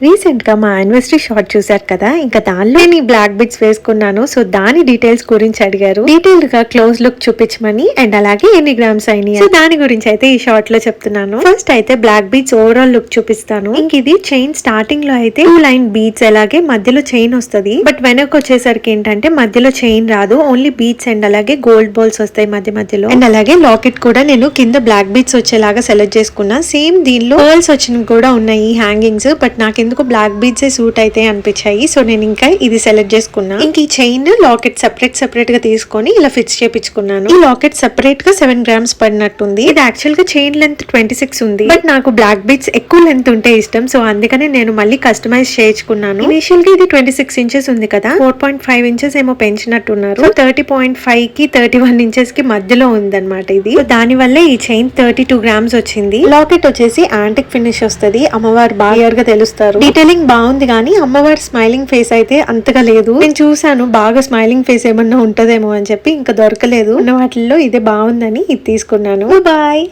Recent గా మా anniversary short చూసారు కదా, ఇంకా దానిలో నేను ఈ బ్లాక్ బిట్స్ వేసుకున్నాను. సో దాని డీటెయిల్స్ గురించి అడిగారు. డీటెయిల్డ్ గా క్లోజ్ లుక్ చూపించమని అండ్ అలాగే ఎన్ని గ్రామ్స్ అయినాయి. సో దాని గురించి అయితే ఈ షార్ట్ లో చెప్తున్నాను. ఫస్ట్ అయితే బ్లాక్ బీట్స్ ఓవరాల్ లుక్ చూపిస్తాను. ఇంక ఇది చైన్ స్టార్టింగ్ లో అయితే 2 లైన్ బీట్స్, అలాగే మధ్యలో చైన్ వస్తుంది. బట్ వెనక్కి వచ్చేసరికి ఏంటంటే మధ్యలో చైన్ రాదు, ఓన్లీ బీట్స్ అండ్ అలాగే గోల్డ్ బాల్స్ వస్తాయి మధ్య మధ్యలో. అండ్ అలాగే లాకెట్ కూడా నేను కింద బ్లాక్ బీట్స్ వచ్చేలాగా సెలెక్ట్ చేసుకున్నా. సేమ్ దీనిలో పర్ల్స్ వచ్చినవి కూడా ఉన్నాయి హ్యాంగింగ్స్, బట్ నాకు ఎందుకు బ్లాక్ బీడ్స్ సూట్ అయితే అనిపించాయి. సో నేను ఇంకా ఇది సెలెక్ట్ చేసుకున్నా. ఇంక ఈ చైన్ లాకెట్ సెపరేట్ గా తీసుకొని ఇలా ఫిక్స్ చేపించుకున్నాను. ఈ లాకెట్ సెపరేట్ గా 7 గ్రామ్స్ పడినట్టుంది. ఇది యాక్చువల్ గా చైన్ లెంత్ 26 ఉంది, బట్ నాకు బ్లాక్ బీడ్స్ ఎక్కువ లెంత్ ఉంటే ఇష్టం. సో అందుకనే నేను మళ్ళీ కస్టమైజ్ చేయించుకున్నాను. ఇనిషియల్ గా ఇది 26 ఇంచెస్ ఉంది కదా, 4.5 ఇంచెస్ ఏమో పెంచినట్టున్నారు. 30.5 కి 31 ఇంచెస్ కి మధ్యలో ఉందన్నమాట ఇది. దాని వల్ల ఈ చైన్ 32 గ్రామ్స్ వచ్చింది. లాకెట్ వచ్చేసి యాంటిక్ ఫినిష్ వస్తుంది. అమ్మవారు బాగా క్లియర్ గా తెలుస్తారు. డీటెయిలింగ్ బాగుంది కానీ అమ్మవారి స్మైలింగ్ ఫేస్ అయితే అంతగా లేదు. నేను చూసాను బాగా స్మైలింగ్ ఫేస్ ఏమన్నా ఉంటదేమో అని చెప్పి, ఇంకా దొరకలేదు. ఉన్న వాటిల్లో ఇదే బాగుందని ఇది తీసుకున్నాను. బాయ్.